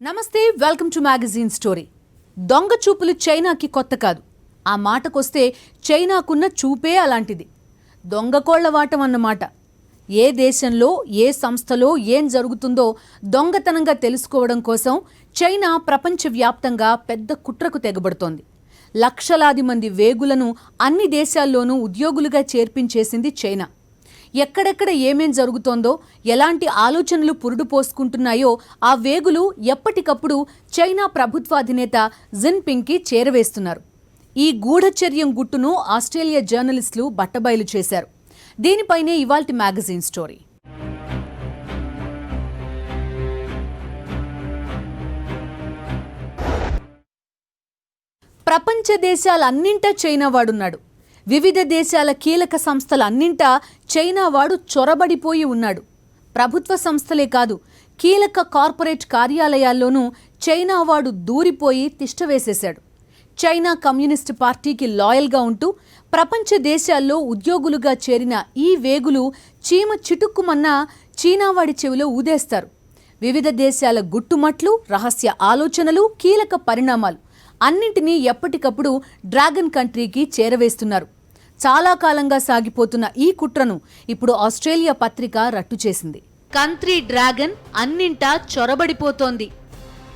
నమస్తే, welcome to magazine story. దొంగ చూపులు చైనాకి కొత్త కాదు. ఆ మాటకొస్తే చైనాకున్న చూపే అలాంటిది. దొంగ కోళ్లవాటం అన్నమాట. ఏ దేశంలో ఏ సంస్థలో ఏం జరుగుతుందో దొంగతనంగా తెలుసుకోవడం కోసం చైనా ప్రపంచవ్యాప్తంగా పెద్ద కుట్రకు తెగబడుతోంది. లక్షలాది మంది వేగులను అన్ని దేశాల్లోనూ ఉద్యోగులుగా చేర్పించేసింది చైనా. ఎక్కడెక్కడ ఏమేం జరుగుతోందో, ఎలాంటి ఆలోచనలు పురుడు పోసుకుంటున్నాయో ఆ వేగులు ఎప్పటికప్పుడు చైనా ప్రభుత్వాధినేత జిన్పింగ్కి చేరవేస్తున్నారు. ఈ గూఢచర్యం గుట్టును ఆస్ట్రేలియా జర్నలిస్టులు బట్టబయలు చేశారు. దీనిపైనే ఇవాల్టి మ్యాగజైన్ స్టోరీ. ప్రపంచ దేశాలన్నింటా చైనా వాడున్నాడు. వివిధ దేశాల కీలక సంస్థలన్నింటా చైనా వాడు చొరబడిపోయి ఉన్నాడు. ప్రభుత్వ సంస్థలే కాదు, కీలక కార్పొరేట్ కార్యాలయాల్లోనూ చైనా వాడు దూరిపోయి తిష్టవేసేశాడు. చైనా కమ్యూనిస్టు పార్టీకి లాయల్గా ఉంటూ ప్రపంచ దేశాల్లో ఉద్యోగులుగా చేరిన ఈ వేగులు చీమ చిటుక్కుమన్నా చీనావాడి చెవిలో ఊదేస్తారు. వివిధ దేశాల గుట్టుమట్లు, రహస్య ఆలోచనలు, కీలక పరిణామాలు అన్నింటినీ ఎప్పటికప్పుడు డ్రాగన్ కంట్రీకి చేరవేస్తున్నారు. చాలా కాలంగా సాగిపోతున్న ఈ కుట్రను ఇప్పుడు ఆస్ట్రేలియా పత్రిక రట్టు చేసింది. కంట్రీ డ్రాగన్ అన్నింటా చొరబడిపోతోంది.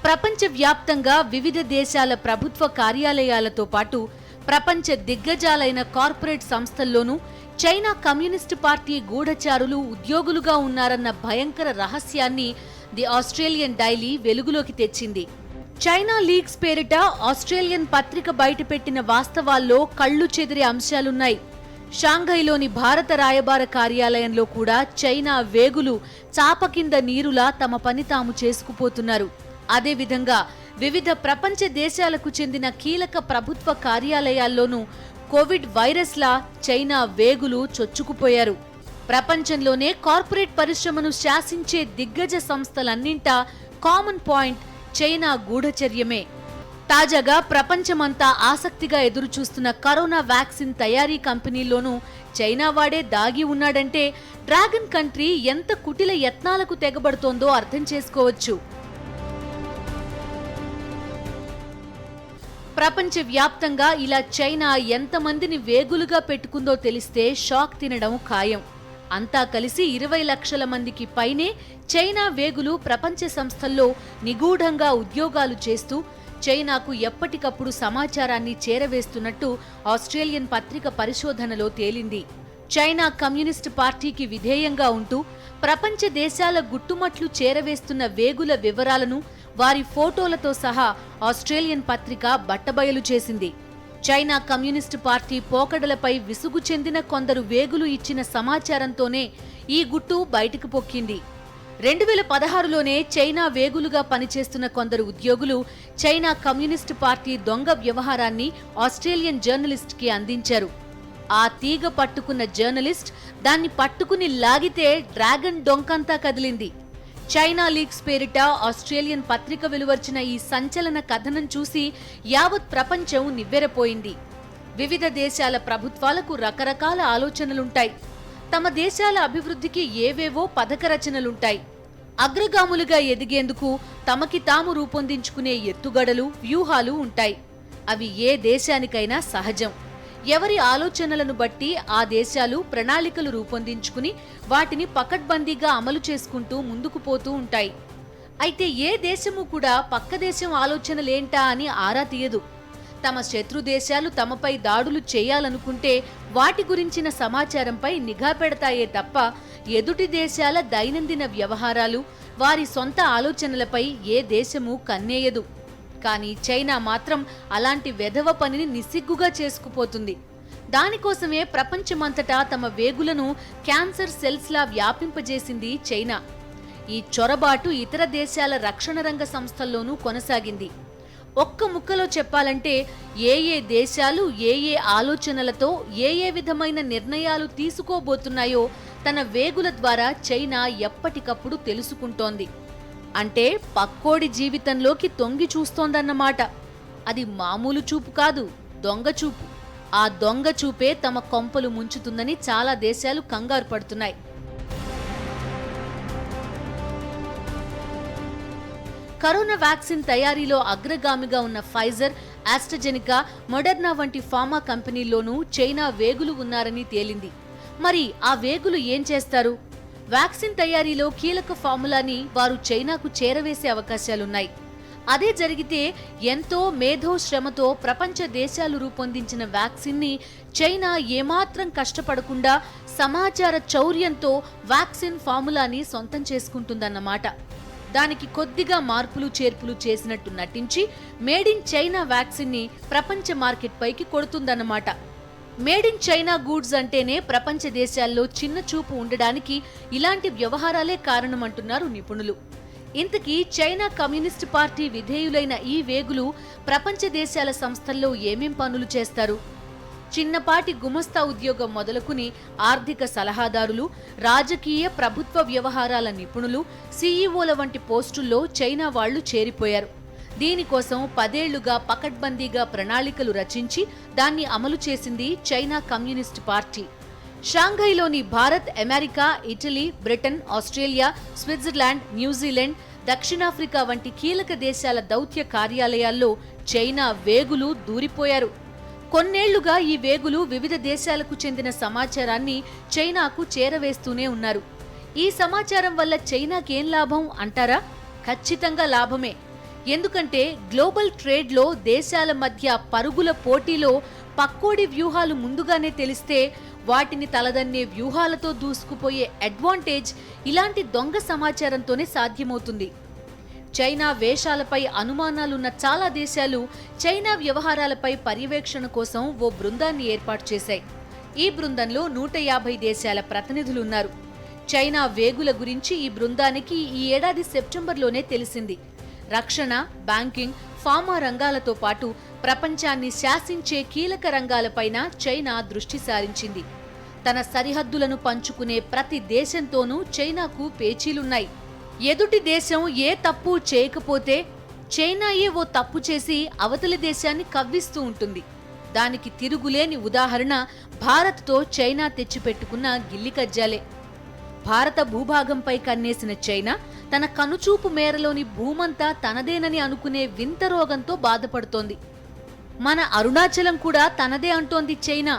ప్రపంచవ్యాప్తంగా వివిధ దేశాల ప్రభుత్వ కార్యాలయాలతో పాటు ప్రపంచ దిగ్గజాలైన కార్పొరేట్ సంస్థల్లోనూ చైనా కమ్యూనిస్టు పార్టీ గూఢచారులు ఉద్యోగులుగా ఉన్నారన్న భయంకర రహస్యాన్ని ది ఆస్ట్రేలియన్ డైలీ వెలుగులోకి తెచ్చింది. చైనా లీగ్స్ పేరిట ఆస్ట్రేలియన్ పత్రిక బయటపెట్టిన వాస్తవాల్లో కళ్లు చెదిరే అంశాలున్నాయి. షాంఘైలోని భారత రాయబార కార్యాలయంలో కూడా చైనా వేగులు చాప కింద నీరులా తమ పని తాము చేసుకుపోతున్నారు. అదేవిధంగా వివిధ ప్రపంచ దేశాలకు చెందిన కీలక ప్రభుత్వ కార్యాలయాల్లోనూ కోవిడ్ వైరస్లా చైనా వేగులు చొచ్చుకుపోయారు. ప్రపంచంలోనే కార్పొరేట్ పరిశ్రమను శాసించే దిగ్గజ సంస్థలన్నింటా కామన్ పాయింట్ చైనా గూఢచర్యమే. తాజాగా ప్రపంచమంతా ఆసక్తిగా ఎదురుచూస్తున్న కరోనా వ్యాక్సిన్ తయారీ కంపెనీలోనూ చైనా వాడే దాగి ఉన్నాడంటే డ్రాగన్ కంట్రీ ఎంత కుటిల యత్నాలకు తెగబడుతోందో అర్థం చేసుకోవచ్చు. ప్రపంచవ్యాప్తంగా ఇలా చైనా ఎంతమందిని వేగులుగా పెట్టుకుందో తెలిస్తే షాక్ తినడం ఖాయం. అంతా కలిసి 20 లక్షల మందికి పైనే చైనా వేగులు ప్రపంచ సంస్థల్లో నిగూఢంగా ఉద్యోగాలు చేస్తూ చైనాకు ఎప్పటికప్పుడు సమాచారాన్ని చేరవేస్తున్నట్టు ఆస్ట్రేలియన్ పత్రిక పరిశోధనలో తేలింది. చైనా కమ్యూనిస్టు పార్టీకి విధేయంగా ఉంటూ ప్రపంచ దేశాల గుట్టుమట్లు చేరవేస్తున్న వేగుల వివరాలను వారి ఫోటోలతో సహా ఆస్ట్రేలియన్ పత్రిక బట్టబయలు చేసింది. చైనా కమ్యూనిస్టు పార్టీ పోకడలపై విసుగు చెందిన కొందరు వేగులు ఇచ్చిన సమాచారంతోనే ఈ గుట్టు బయటకు పొక్కింది. 2016లోనే చైనా వేగులుగా పనిచేస్తున్న కొందరు ఉద్యోగులు చైనా కమ్యూనిస్టు పార్టీ దొంగ వ్యవహారాన్ని ఆస్ట్రేలియన్ జర్నలిస్ట్కి అందించారు. ఆ తీగ పట్టుకున్న జర్నలిస్ట్ దాన్ని పట్టుకుని లాగితే డ్రాగన్ డొంకంతా కదిలింది. చైనా లీగ్స్ పేరిట ఆస్ట్రేలియన్ పత్రిక వెలువర్చిన ఈ సంచలన కథనం చూసి యావత్ ప్రపంచం నివ్వెరపోయింది. వివిధ దేశాల ప్రభుత్వాలకు రకరకాల ఆలోచనలుంటాయి. తమ దేశాల అభివృద్ధికి ఏవేవో పథక రచనలుంటాయి. అగ్రగాములుగా ఎదిగేందుకు తమకి తాము రూపొందించుకునే ఎత్తుగడలు, వ్యూహాలు ఉంటాయి. అవి ఏ దేశానికైనా సహజం. ఎవరి ఆలోచనలను బట్టి ఆ దేశాలు ప్రణాళికలు రూపొందించుకుని వాటిని పకడ్బందీగా అమలు చేసుకుంటూ ముందుకు పోతూ ఉంటాయి. అయితే ఏ దేశము కూడా పక్క దేశం ఆలోచనలేంటా అని ఆరా తీయదు. తమ శత్రు దేశాలు తమపై దాడులు చేయాలనుకుంటే వాటి గురించిన సమాచారంపై నిఘా పెడతాయే తప్ప ఎదుటి దేశాల దైనందిన వ్యవహారాలు, వారి సొంత ఆలోచనలపై ఏ దేశము కన్నేయదు. కానీ చైనా మాత్రం అలాంటి వెధవ పనిని నిస్సిగ్గుగా చేసుకుపోతుంది. దానికోసమే ప్రపంచమంతటా తమ వేగులను క్యాన్సర్ సెల్స్లా వ్యాపింపజేసింది చైనా. ఈ చొరబాటు ఇతర దేశాల రక్షణ రంగ సంస్థల్లోనూ కొనసాగింది. ఒక్క ముక్కలో చెప్పాలంటే ఏ దేశాలు ఏ ఆలోచనలతో ఏ విధమైన నిర్ణయాలు తీసుకోబోతున్నాయో తన వేగుల ద్వారా చైనా ఎప్పటికప్పుడు తెలుసుకుంటోంది. అంటే పక్కోడి జీవితంలోకి తొంగి చూస్తోందన్నమాట. అది మామూలు చూపు కాదు, దొంగ చూపు. ఆ దొంగ చూపే తమ కొంపలు ముంచుతుందని చాలా దేశాలు కంగారు పడుతున్నాయి. కరోనా వ్యాక్సిన్ తయారీలో అగ్రగామిగా ఉన్న ఫైజర్, ఆస్ట్రాజెనికా, మోడర్నా వంటి ఫార్మా కంపెనీల్లోనూ చైనా వేగులు ఉన్నారని తేలింది. మరి ఆ వేగులు ఏం చేస్తారు? వ్యాక్సిన్ తయారీలో కీలక ఫార్ములాని వారు చైనాకు చేరవేసే అవకాశాలున్నాయి. అదే జరిగితే ఎంతో మేధో శ్రమతో ప్రపంచ దేశాలు రూపొందించిన వ్యాక్సిన్ని చైనా ఏమాత్రం కష్టపడకుండా సమాచార చౌర్యంతో వ్యాక్సిన్ ఫార్ములాని సొంతం చేసుకుంటుందన్నమాట. దానికి కొద్దిగా మార్పులు చేర్పులు చేసినట్టు నటించి మేడ్ ఇన్ చైనా వ్యాక్సిన్ని ప్రపంచ మార్కెట్ పైకి కొడుతుందన్నమాట. మేడ్ ఇన్ చైనా గూడ్స్ అంటేనే ప్రపంచ దేశాల్లో చిన్న చూపు ఉండడానికి ఇలాంటి వ్యవహారాలే కారణమంటున్నారు నిపుణులు. ఇంతకీ చైనా కమ్యూనిస్టు పార్టీ విధేయులైన ఈ వేగులు ప్రపంచ దేశాల సంస్థల్లో ఏమేం పనులు చేస్తారు? చిన్నపాటి గుమస్తా ఉద్యోగం మొదలుకుని ఆర్థిక సలహాదారులు, రాజకీయ ప్రభుత్వ వ్యవహారాల నిపుణులు, సీఈఓల వంటి పోస్టుల్లో చైనా వాళ్లు చేరిపోయారు. దీనికోసం 10 ఏళ్లుగా పకడ్బందీగా ప్రణాళికలు రచించి దాన్ని అమలు చేసింది చైనా కమ్యూనిస్టు పార్టీ. షాంఘైలోని Bharat, America, Italy, Britain, Australia, Switzerland, New Zealand, దక్షిణాఫ్రికా వంటి కీలక దేశాల దౌత్య కార్యాలయాల్లో చైనా వేగులు దూరిపోయారు. కొన్నేళ్లుగా ఈ వేగులు వివిధ దేశాలకు చెందిన సమాచారాన్ని చైనాకు చేరవేస్తూనే ఉన్నారు. ఈ సమాచారం వల్ల చైనాకేం లాభం అంటారా? ఖచ్చితంగా లాభమే. ఎందుకంటే గ్లోబల్ ట్రేడ్లో దేశాల మధ్య పరుగుల పోటీలో పక్కోడి వ్యూహాలు ముందుగానే తెలిస్తే వాటిని తలదన్నే వ్యూహాలతో దూసుకుపోయే అడ్వాంటేజ్ ఇలాంటి దొంగ సమాచారంతోనే సాధ్యమవుతుంది. చైనా వేషాలపై అనుమానాలున్న చాలా దేశాలు చైనా వ్యవహారాలపై పర్యవేక్షణ కోసం ఓ బృందాన్ని ఏర్పాటు చేశాయి. ఈ బృందంలో 150 దేశాల ప్రతినిధులున్నారు. చైనా వేగుల గురించి ఈ బృందానికి ఈ ఏడాది సెప్టెంబర్లోనే తెలిసింది. రక్షణ, బ్యాంకింగ్, ఫార్మా రంగాలతో పాటు ప్రపంచాన్ని శాసించే కీలక రంగాలపైన చైనా దృష్టి సారించింది. తన సరిహద్దులను పంచుకునే ప్రతి దేశంతోనూ చైనాకు పేచీలున్నాయి. ఎదుటి దేశం ఏ తప్పు చేయకపోతే చైనాయే ఓ తప్పు చేసి అవతలి దేశాన్ని కవ్విస్తూ ఉంటుంది. దానికి తిరుగులేని ఉదాహరణ భారత్తో చైనా తెచ్చిపెట్టుకున్న గిల్లికజ్జాలే. భారత భూభాగంపై కన్నేసిన చైనా తన కనుచూపు మేరలోని భూమంతా తనదేనని అనుకునే వింత రోగంతో బాధపడుతోంది. మన అరుణాచలం కూడా తనదే అంటోంది చైనా.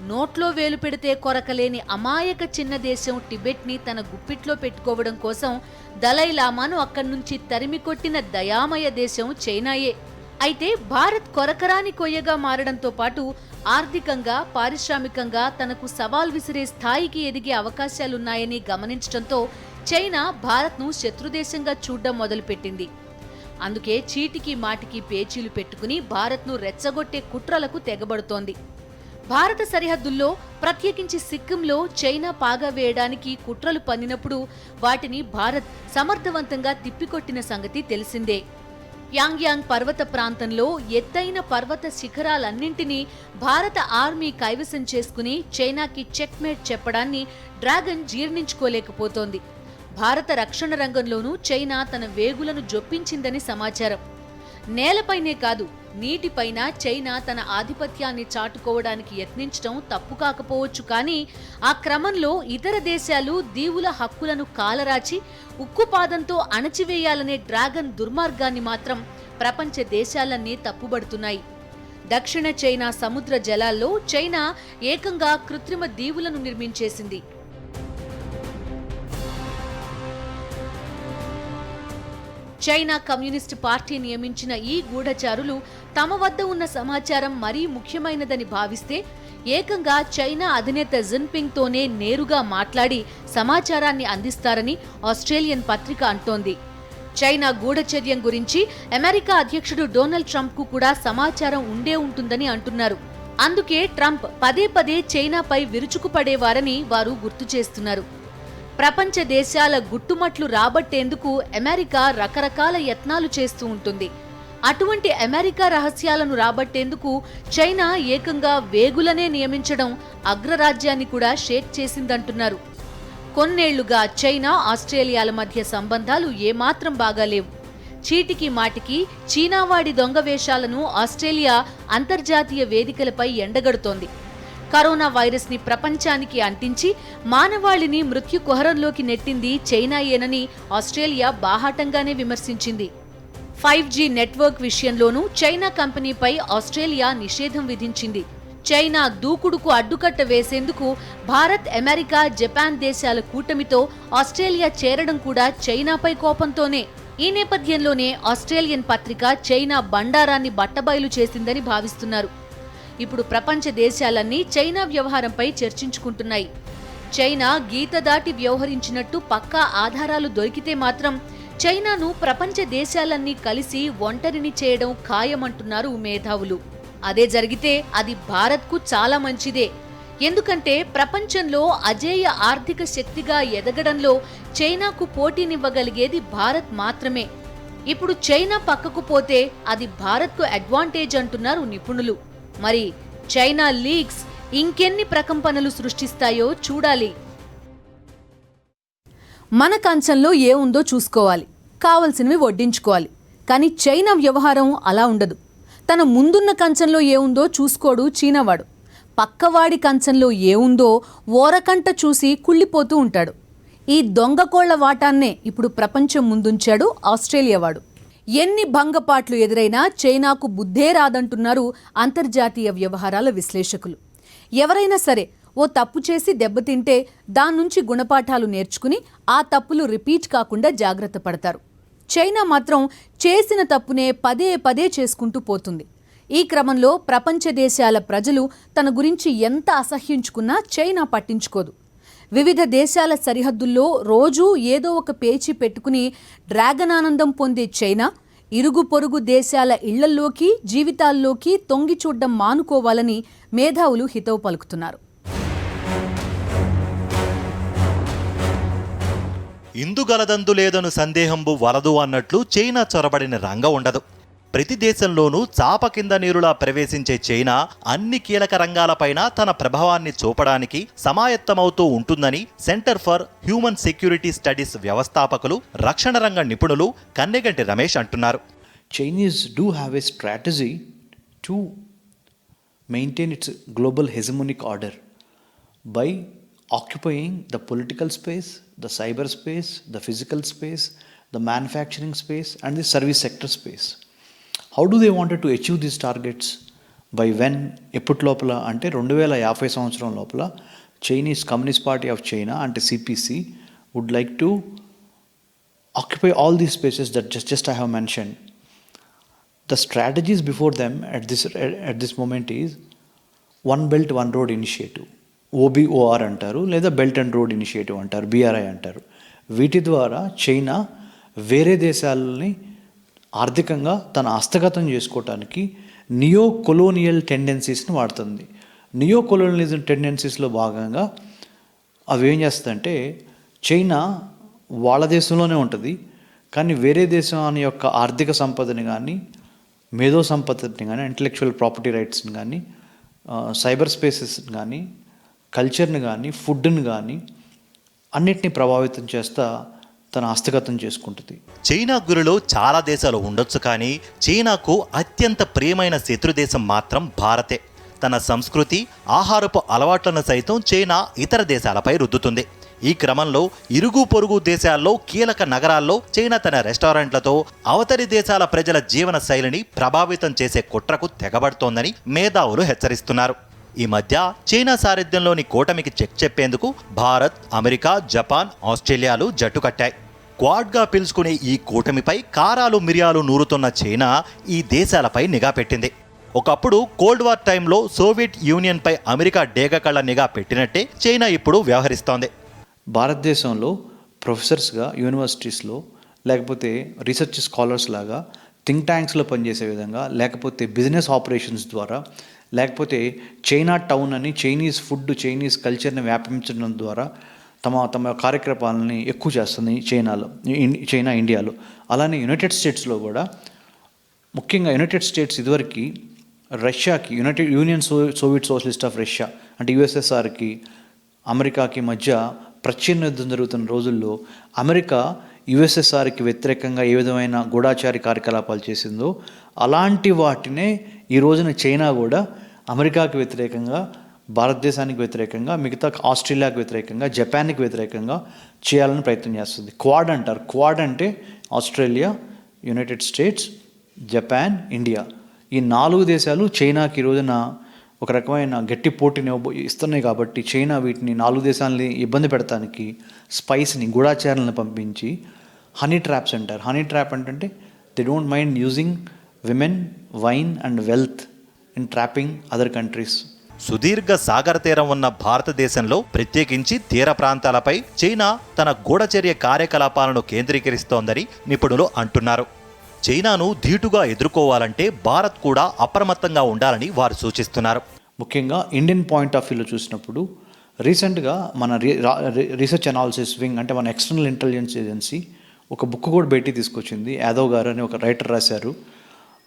నోట్లో వేలు పెడితే కొరకలేని అమాయక చిన్న దేశం టిబెట్ని తన గుప్పిట్లో పెట్టుకోవడం కోసం దలైలామాను అక్కడి నుంచి తరిమికొట్టిన దయామయ దేశం చైనాయే. అయితే భారత్ కొరకరాని కొయ్యగా మారడంతో పాటు ఆర్థికంగా, పారిశ్రామికంగా తనకు సవాల్ విసిరే స్థాయికి ఎదిగే అవకాశాలున్నాయని గమనించడంతో చైనా భారత్ను శత్రుదేశంగా చూడ్డం మొదలుపెట్టింది. అందుకే చీటికి మాటికి పేచీలు పెట్టుకుని భారత్ను రెచ్చగొట్టే కుట్రలకు తెగబడుతోంది. భారత సరిహద్దుల్లో, ప్రత్యేకించి సిక్కింలో చైనా పాగా వేయడానికి కుట్రలు పన్నినప్పుడు వాటిని భారత్ సమర్థవంతంగా తిప్పికొట్టిన సంగతి తెలిసిందే. యాంగ్యాంగ్ పర్వత ప్రాంతంలో ఎత్తైన పర్వత శిఖరాలన్నింటినీ భారత ఆర్మీ కైవసం చేసుకుని చైనాకి చెక్మేట్ చెప్పడాన్ని డ్రాగన్ జీర్ణించుకోలేకపోతోంది. భారత రక్షణ రంగంలోనూ చైనా తన వేగులను జొప్పించిందని సమాచారం. నేలపైనే కాదు, నీటిపైన చైనా తన ఆధిపత్యాన్ని చాటుకోవడానికి యత్నించడం తప్పు కాకపోవచ్చు. కానీ ఆ క్రమంలో ఇతర దేశాలు దీవుల హక్కులను కాలరాచి ఉక్కుపాదంతో అణచివేయాలనే డ్రాగన్ దుర్మార్గాన్ని మాత్రం ప్రపంచ దేశాలన్నీ తప్పుబడుతున్నాయి. దక్షిణ చైనా సముద్ర జలాల్లో చైనా ఏకంగా కృత్రిమ దీవులను నిర్మించేసింది. చైనా కమ్యూనిస్టు పార్టీ నియమించిన ఈ గూఢచారులు తమ వద్ద ఉన్న సమాచారం మరీ ముఖ్యమైనదని భావిస్తే ఏకంగా చైనా అధినేత జిన్పింగ్ తోనే నేరుగా మాట్లాడి సమాచారాన్ని అందిస్తారని ఆస్ట్రేలియన్ పత్రిక అంటోంది. చైనా గూఢచర్యం గురించి అమెరికా అధ్యక్షుడు డొనాల్డ్ ట్రంప్ కు కూడా సమాచారం ఉండే ఉంటుందని అంటున్నారు. అందుకే ట్రంప్ పదే పదే చైనాపై విరుచుకుపడేవారని వారు గుర్తు చేస్తున్నారు. ప్రపంచ దేశాల గుట్టుమట్లు రాబట్టేందుకు అమెరికా రకరకాల యత్నాలు చేస్తూ ఉంటుంది. అటువంటి అమెరికా రహస్యాలను రాబట్టేందుకు చైనా ఏకంగా వేగులనే నియమించడం అగ్రరాజ్యాన్ని కూడా షేక్ చేసిందంటున్నారు. కొన్నేళ్లుగా చైనా, ఆస్ట్రేలియాల మధ్య సంబంధాలు ఏమాత్రం బాగాలేవు. చీటికి మాటికి చీనావాడి దొంగ వేషాలను ఆస్ట్రేలియా అంతర్జాతీయ వేదికలపై ఎండగడుతోంది. కరోనా వైరస్ ని ప్రపంచానికి అంటించి మానవాళిని మృత్యు కుహరంలోకి నెట్టింది చైనాయేనని ఆస్ట్రేలియా బాహాటంగానే విమర్శించింది. 5G నెట్వర్క్ విషయంలోనూ చైనా కంపెనీపై ఆస్ట్రేలియా నిషేధం విధించింది. చైనా దూకుడుకు అడ్డుకట్ట వేసేందుకు భారత్, అమెరికా, జపాన్ దేశాల కూటమితో ఆస్ట్రేలియా చేరడం కూడా చైనాపై కోపంతోనే. ఈ నేపథ్యంలోనే ఆస్ట్రేలియన్ పత్రిక చైనా బండారాన్ని బట్టబయలు చేసిందని భావిస్తున్నారు. ఇప్పుడు ప్రపంచ దేశాలన్నీ చైనా వ్యవహారంపై చర్చించుకుంటున్నాయి. చైనా గీత దాటి వ్యవహరించినట్టు పక్కా ఆధారాలు దొరికితే మాత్రం చైనాను ప్రపంచ దేశాలన్నీ కలిసి ఒంటరిని చేయడం ఖాయమంటున్నారు మేధావులు. అదే జరిగితే అది భారత్కు చాలా మంచిదే. ఎందుకంటే ప్రపంచంలో అజేయ ఆర్థిక శక్తిగా ఎదగడంలో చైనాకు పోటీనివ్వగలిగేది భారత్ మాత్రమే. ఇప్పుడు చైనా పక్కకు పోతే అది భారత్కు అడ్వాంటేజ్ అంటున్నారు నిపుణులు. మరి చైనా లీక్స్ ఇంకెన్ని ప్రకంపనలు సృష్టిస్తాయో చూడాలి. మన కంచంలో ఏముందో చూసుకోవాలి, కావలసినవి వడ్డించుకోవాలి. కానీ చైనా వ్యవహారం అలా ఉండదు. తన ముందున్న కంచంలో ఏముందో చూసుకోడు చీనావాడు. పక్కవాడి కంచంలో ఏముందో ఓరకంట చూసి కుళ్ళిపోతూ ఉంటాడు. ఈ దొంగకోళ్ల వాటాన్నే ఇప్పుడు ప్రపంచం ముందుంచాడు ఆస్ట్రేలియా వాడు. ఎన్ని భంగపాట్లు ఎదురైనా చైనాకు బుద్ధే రాదంటున్నారు అంతర్జాతీయ వ్యవహారాల విశ్లేషకులు. ఎవరైనా సరే ఓ తప్పు చేసి దెబ్బతింటే దాని నుంచి గుణపాఠాలు నేర్చుకుని ఆ తప్పులు రిపీట్ కాకుండా జాగ్రత్త పడతారు. చైనా మాత్రం చేసిన తప్పునే పదే పదే చేసుకుంటూ పోతుంది. ఈ క్రమంలో ప్రపంచ దేశాల ప్రజలు తన గురించి ఎంత అసహ్యించుకున్నా చైనా పట్టించుకోదు. వివిధ దేశాల సరిహద్దుల్లో రోజూ ఏదో ఒక పేచీ పెట్టుకుని డ్రాగన్ ఆనందం పొందే చైనా ఇరుగు పొరుగు దేశాల ఇళ్లల్లోకి, జీవితాల్లోకి తొంగి చూడ్డం మానుకోవాలని మేధావులు హితవు పలుకుతున్నారు. ఇందుగలదందు లేదను సందేహంబు వలదు అన్నట్లు చైనా చొరబడిన రంగం ఉండదు. ప్రతి దేశంలోనూ చాప కింద నీరులా ప్రవేశించే చైనా అన్ని కీలక రంగాలపైన తన ప్రభావాన్ని చూపడానికి సమాయత్తమవుతూ ఉంటుందని centre for human security studies వ్యవస్థాపకులు, రక్షణ రంగ నిపుణులు కన్నెగంటి రమేష్ అంటున్నారు. Chinese do have a strategy to maintain its global hegemonic order by occupying the political space, the cyberspace, the physical space, the manufacturing space and the service sector space. How do they wanted to achieve these targets? By when ఎప్పటి లోపల అంటే 2050 సంవత్సరం లోపల Chinese Communist Party of China అంటే CPC would like to occupy all these spaces that just I have mentioned. The strategies before them at this moment is One Belt One Road Initiative, OBOR అంటారు, లేదా belt and road initiative అంటారు, BRI అంటారు. వీటి ద్వారా China వేరే దేశాలని ఆర్థికంగా తన హస్తగతం చేసుకోవటానికి నియో కొలోనియల్ టెండెన్సీస్ని వాడుతుంది. నియో కొలోనియలిజం టెండెన్సీస్లో భాగంగా అవి ఏం చేస్తుందంటే చైనా వాళ్ళ దేశంలోనే ఉంటుంది, కానీ వేరే దేశాన్ని యొక్క ఆర్థిక సంపదని కానీ, మేధో సంపత్తిని కానీ, ఇంటలెక్చువల్ ప్రాపర్టీ రైట్స్ని కానీ, సైబర్ స్పేసెస్ని కానీ, కల్చర్ని కానీ, ఫుడ్ని కానీ అన్నిటినీ ప్రభావితం చేస్తా తన హస్తగతం చేసుకుంటుంది. చైనా గురిలో చాలా దేశాలు ఉండొచ్చు, కానీ చైనాకు అత్యంత ప్రియమైన శత్రుదేశం మాత్రం భారతే. తన సంస్కృతి, ఆహారపు అలవాట్లను సైతం చైనా ఇతర దేశాలపై రుద్దుతుంది. ఈ క్రమంలో ఇరుగు పొరుగు దేశాల్లో కీలక నగరాల్లో చైనా తన రెస్టారెంట్లతో అవతలి దేశాల ప్రజల జీవన శైలిని ప్రభావితం చేసే కుట్రకు తెగబడుతోందని మేధావులు హెచ్చరిస్తున్నారు. ఈ మధ్య చైనా సారథ్యంలోని కూటమికి చెక్ చెప్పేందుకు భారత్, అమెరికా, జపాన్, ఆస్ట్రేలియాలు జట్టు కట్టాయి. క్వాడ్గా పిలుచుకునే ఈ కూటమిపై కారాలు మిరియాలు నూరుతున్న చైనా ఈ దేశాలపై నిఘా పెట్టింది. ఒకప్పుడు కోల్డ్ వార్ టైంలో సోవియట్ యూనియన్పై అమెరికా డేగకళ్ల నిఘా పెట్టినట్టే చైనా ఇప్పుడు వ్యవహరిస్తోంది. భారతదేశంలో ప్రొఫెసర్స్గా యూనివర్సిటీస్లో, లేకపోతే రీసెర్చ్ స్కాలర్స్ లాగా థింక్ ట్యాంక్స్లో పనిచేసే విధంగా, లేకపోతే బిజినెస్ ఆపరేషన్స్ ద్వారా, లేకపోతే చైనా టౌన్ అని చైనీస్ ఫుడ్, చైనీస్ కల్చర్ని వ్యాపించడం ద్వారా తమ కార్యక్రమాలని ఎక్కువ చేస్తుంది చైనా ఇండియాలో. అలానే యునైటెడ్ స్టేట్స్లో కూడా, ముఖ్యంగా యునైటెడ్ స్టేట్స్ ఇదివరకు రష్యాకి, United Union Soviet Socialist of Russia అంటే యుఎస్ఎస్ఆర్కి అమెరికాకి మధ్య ప్రచ్ఛన్న యుద్ధం జరుగుతున్న రోజుల్లో అమెరికా యుఎస్ఎస్ఆర్కి వ్యతిరేకంగా ఏ విధమైన గూఢాచారి కార్యకలాపాలు చేసిందో అలాంటి వాటినే ఈ రోజున చైనా కూడా అమెరికాకి వ్యతిరేకంగా, భారతదేశానికి వ్యతిరేకంగా, మిగతా ఆస్ట్రేలియాకి వ్యతిరేకంగా, జపాన్కి వ్యతిరేకంగా చేయాలని ప్రయత్నం చేస్తుంది. క్వాడ్ అంటారు. క్వాడ్ అంటే Australia, United states, Japan, India. ఈ 4 దేశాలు చైనాకి ఈ రోజున ఒక రకమైన గట్టి పోటీని ఇస్తున్నాయి. కాబట్టి చైనా వీటిని 4 దేశాలని ఇబ్బంది పెడతానికి స్పైస్ని, గూఢాచారాలను పంపించి హనీ ట్రాప్స్ అంటారు. హనీ ట్రాప్ అంటే they don't mind using women, wine and wealth in trapping other countries. సుదీర్ఘ సాగర తీరం ఉన్న భారతదేశంలో ప్రత్యేకించి తీర ప్రాంతాలపై చైనా తన గూఢచర్య కార్యకలాపాలను కేంద్రీకరిస్తోందని నిపుణులు అంటున్నారు. చైనాను ధీటుగా ఎదుర్కోవాలంటే భారత్ కూడా అప్రమత్తంగా ఉండాలని వారు సూచిస్తున్నారు. ముఖ్యంగా ఇండియన్ పాయింట్ ఆఫ్ వ్యూలో చూసినప్పుడు రీసెంట్గా మన రీసెర్చ్ అనాలిసిస్ వింగ్ అంటే మన ఎక్స్టర్నల్ ఇంటెలిజెన్స్ ఏజెన్సీ ఒక బుక్ కూడా బయటికి తీసుకొచ్చింది. యాదవ్ గారు అని ఒక రైటర్ రాశారు.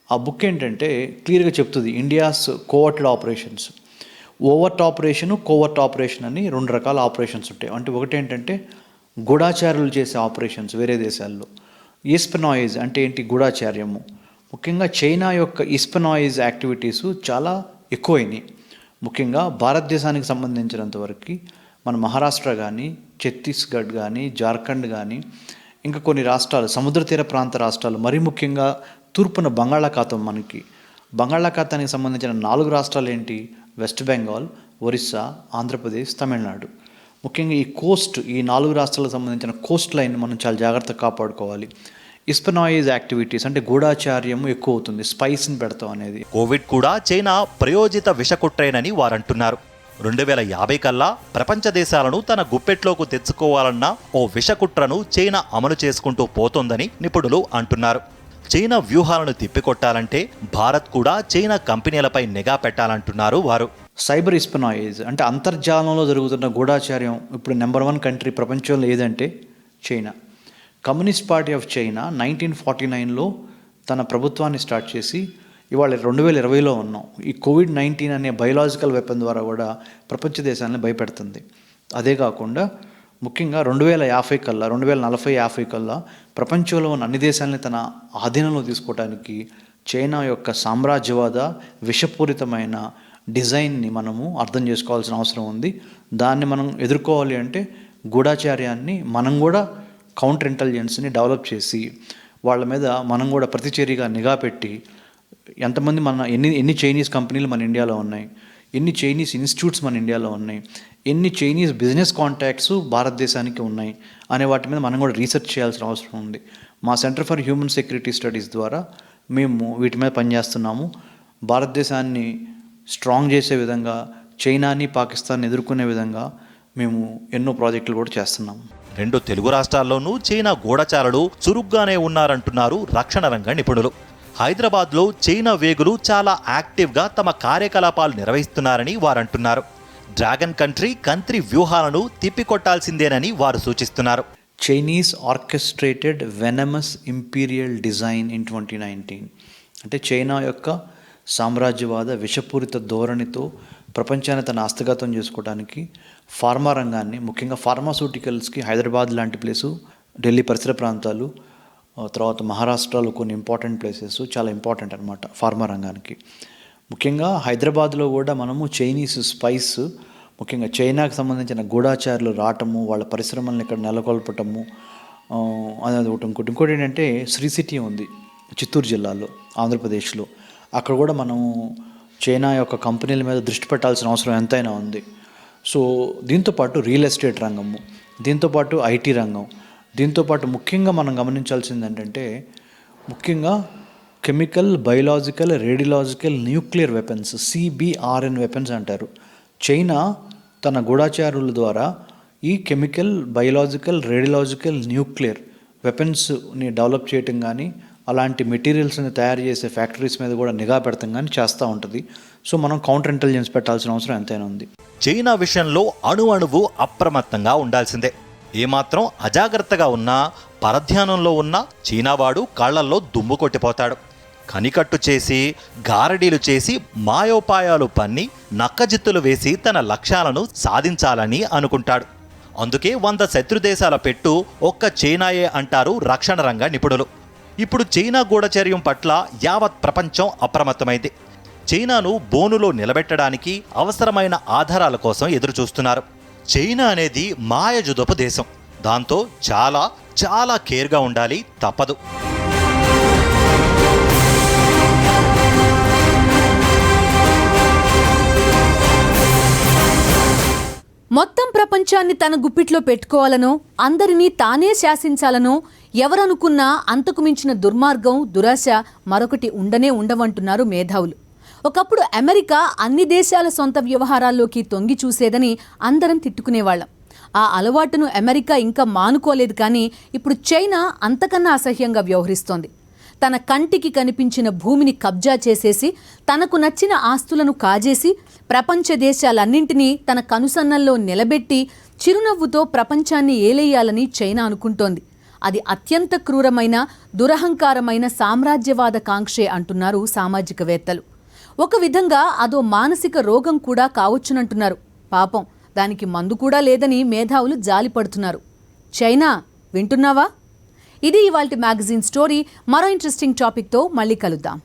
ఆ బుక్ ఏంటంటే క్లియర్గా చెప్తుంది India's covert operations. Overt operation, covert operation అని 2 రకాల ఆపరేషన్స్ ఉంటాయి. అంటే ఒకటి ఏంటంటే గూఢాచారులు చేసే ఆపరేషన్స్ వేరే దేశాల్లో. ఈస్పెనాయిజ్ అంటే ఏంటి? గూఢాచార్యము. ముఖ్యంగా చైనా యొక్క ఈస్పెనాయిజ్ యాక్టివిటీసు చాలా ఎక్కువైనాయి. ముఖ్యంగా భారతదేశానికి సంబంధించినంతవరకు మన మహారాష్ట్ర కానీ, ఛత్తీస్గఢ్ కానీ, జార్ఖండ్ కానీ, ఇంకా కొన్ని రాష్ట్రాలు, సముద్ర తీర ప్రాంత రాష్ట్రాలు, మరీ ముఖ్యంగా తూర్పున బంగాళాఖాతం. మనకి బంగాళాఖాతానికి సంబంధించిన 4 రాష్ట్రాలు ఏంటి? వెస్ట్ బెంగాల్, ఒరిస్సా, ఆంధ్రప్రదేశ్, తమిళనాడు. ముఖ్యంగా ఈ కోస్ట్, ఈ 4 రాష్ట్రాలకు సంబంధించిన కోస్ట్ లైన్ మనం చాలా జాగ్రత్తగా కాపాడుకోవాలి. ఇస్పెనాయిజ్ యాక్టివిటీస్ అంటే గూఢాచార్యము ఎక్కువ అవుతుంది, స్పైస్ని పెడతాం అనేది. కోవిడ్ కూడా చైనా ప్రయోజిత విషకుట్రేనని వారంటున్నారు. 2050 కల్లా ప్రపంచ దేశాలను తన గుప్పెట్లోకి తెచ్చుకోవాలన్న ఓ విషకుట్రను చైనా అమలు చేసుకుంటూ పోతోందని నిపుణులు అంటున్నారు. చైనా వ్యూహాలను తిప్పికొట్టాలంటే భారత్ కూడా చైనా కంపెనీలపై నిఘా పెట్టాలంటున్నారు వారు. సైబర్ ఇస్పెనాయిజ్ అంటే అంతర్జాలంలో జరుగుతున్న గూఢాచార్యం ఇప్పుడు నెంబర్ 1 కంట్రీ ప్రపంచంలో ఏదంటే China. Communist Party of China 1949లో తన ప్రభుత్వాన్ని స్టార్ట్ చేసి ఇవాళ 2020లో ఉన్నాం. ఈ COVID-19 అనే బయోలాజికల్ వెపన్ ద్వారా కూడా ప్రపంచ దేశాలను భయపెడుతుంది. అదే కాకుండా ముఖ్యంగా 2050 కల్లా, 2040-50 కల్లా ప్రపంచంలో ఉన్న అన్ని దేశాలని తన ఆధీనంలో తీసుకోవడానికి చైనా యొక్క సామ్రాజ్యవాద విషపూరితమైన డిజైన్ని మనము అర్థం చేసుకోవాల్సిన అవసరం ఉంది. దాన్ని మనం ఎదుర్కోవాలి అంటే గూఢాచార్యాన్ని మనం కూడా కౌంటర్ ఇంటెలిజెన్స్ని డెవలప్ చేసి వాళ్ళ మీద మనం కూడా ప్రతిచర్యగా నిఘా పెట్టి ఎంతమంది ఎన్ని చైనీస్ కంపెనీలు మన ఇండియాలో ఉన్నాయి, ఎన్ని చైనీస్ ఇన్స్టిట్యూట్స్ మన ఇండియాలో ఉన్నాయి, ఎన్ని చైనీస్ బిజినెస్ కాంటాక్ట్స్ భారతదేశానికి ఉన్నాయి అనే వాటి మీద మనం కూడా రీసెర్చ్ చేయాల్సిన అవసరం ఉంది. మా centre for human security studies ద్వారా మేము వీటి మీద పనిచేస్తున్నాము. భారతదేశాన్ని స్ట్రాంగ్ చేసే విధంగా, చైనాని, పాకిస్తాన్ని ఎదుర్కొనే విధంగా మేము ఎన్నో ప్రాజెక్టులు కూడా చేస్తున్నాము. 2 తెలుగు రాష్ట్రాల్లోనూ చైనా గూఢచారులు చురుగ్గానే ఉన్నారంటున్నారు రక్షణ రంగ నిపుణులు. హైదరాబాద్లో చైనా వేగులు చాలా యాక్టివ్గా తమ కార్యకలాపాలు నిర్వహిస్తున్నారని వారంటున్నారు. డ్రాగన్ కంట్రీ వ్యూహాలను తిప్పికొట్టాల్సిందేనని వారు సూచిస్తున్నారు. Chinese orchestrated venomous imperial design in 2019 అంటే చైనా యొక్క సామ్రాజ్యవాద విషపూరిత ధోరణితో ప్రపంచాన్ని తన హస్తగతం చేసుకోవడానికి ఫార్మా రంగాన్ని, ముఖ్యంగా ఫార్మాస్యూటికల్స్కి హైదరాబాద్ లాంటి ప్లేసు, ఢిల్లీ పరిసర ప్రాంతాలు, తర్వాత మహారాష్ట్రలో కొన్ని ఇంపార్టెంట్ ప్లేసెస్ చాలా ఇంపార్టెంట్ అనమాట ఫార్మా రంగానికి. ముఖ్యంగా హైదరాబాద్లో కూడా మనము చైనీస్ స్పైస్, ముఖ్యంగా చైనాకు సంబంధించిన గూఢాచారులు రావటము, వాళ్ళ పరిశ్రమలను ఇక్కడ నెలకొల్పటము అనేది ఒకటి. ఇంకోటి ఏంటంటే శ్రీ సిటీ ఉంది చిత్తూరు జిల్లాలో, ఆంధ్రప్రదేశ్లో. అక్కడ కూడా మనము చైనా యొక్క కంపెనీల మీద దృష్టి పెట్టాల్సిన అవసరం ఎంతైనా ఉంది. సో దీంతోపాటు రియల్ ఎస్టేట్ రంగము, దీంతోపాటు ఐటీ రంగం, దీంతోపాటు ముఖ్యంగా మనం గమనించాల్సింది ఏంటంటే ముఖ్యంగా chemical, biological, radiological, nuclear weapons, CBRN weapons అంటారు. చైనా తన గూఢాచారుల ద్వారా ఈ కెమికల్, బయోలాజికల్, రేడియలాజికల్, న్యూక్లియర్ వెపన్స్ని డెవలప్ చేయటం కానీ, అలాంటి మెటీరియల్స్ని తయారు చేసే ఫ్యాక్టరీస్ మీద కూడా నిఘా పెడతాం కానీ చేస్తూ ఉంటుంది. సో మనం కౌంటర్ ఇంటెలిజెన్స్ పెట్టాల్సిన అవసరం ఎంతైనా ఉంది. చైనా విషయంలో అణువణువు అప్రమత్తంగా ఉండాల్సిందే. ఏమాత్రం అజాగ్రత్తగా ఉన్నా, పరధ్యానంలో ఉన్న చీనావాడు కాళ్లల్లో దుమ్ము కొట్టిపోతాడు. కనికట్టు చేసి, గారడీలు చేసి, మాయోపాయాలు పన్ని, నక్కజిత్తులు వేసి తన లక్ష్యాలను సాధించాలని అనుకుంటాడు. అందుకే 100 శత్రుదేశాల పెట్టు ఒక్క చైనాయే అంటారు రక్షణ రంగ నిపుణులు. ఇప్పుడు చైనా గూఢచర్యం పట్ల యావత్ ప్రపంచం అప్రమత్తమైంది. చైనాను బోనులో నిలబెట్టడానికి అవసరమైన ఆధారాల కోసం ఎదురుచూస్తున్నారు. చైనా అనేది మాయజుదపు దేశం. దాంతో చాలా చాలా కేర్గా ఉండాలి, తప్పదు. మొత్తం ప్రపంచాన్ని తన గుప్పిట్లో పెట్టుకోవాలనో అందరినీ తానే శాసించాలనో ఎవరనుకున్నా అంతకు మించిన దుర్మార్గం దురాశ మరొకటి ఉండవంటున్నారు మేధావులు. ఒకప్పుడు అమెరికా అన్ని దేశాల సొంత వ్యవహారాల్లోకి తొంగి చూసేదని అందరం తిట్టుకునేవాళ్ళం. ఆ అలవాటును అమెరికా ఇంకా మానుకోలేదు. కానీ ఇప్పుడు చైనా అంతకన్నా అసహ్యంగా వ్యవహరిస్తోంది. తన కంటికి కనిపించిన భూమిని కబ్జా చేసేసి తనకు నచ్చిన ఆస్తులను కాజేసి ప్రపంచ దేశాలన్నింటినీ తన కనుసన్నల్లో నిలబెట్టి చిరునవ్వుతో ప్రపంచాన్ని ఏలేయాలని చైనా అనుకుంటోంది. అది అత్యంత క్రూరమైన దురహంకారమైన సామ్రాజ్యవాద కాంక్షే అంటున్నారు సామాజికవేత్తలు. ఒక విధంగా అదో మానసిక రోగం కూడా కావచ్చునంటున్నారు. పాపం దానికి మందు కూడా లేదని మేధావులు జాలిపడుతున్నారు. చైనా వింటున్నావా? ఇది ఇవాల్టి మ్యాగజైన్ స్టోరీ. మరో ఇంట్రెస్టింగ్ టాపిక్తో మళ్ళీ కలుద్దాం.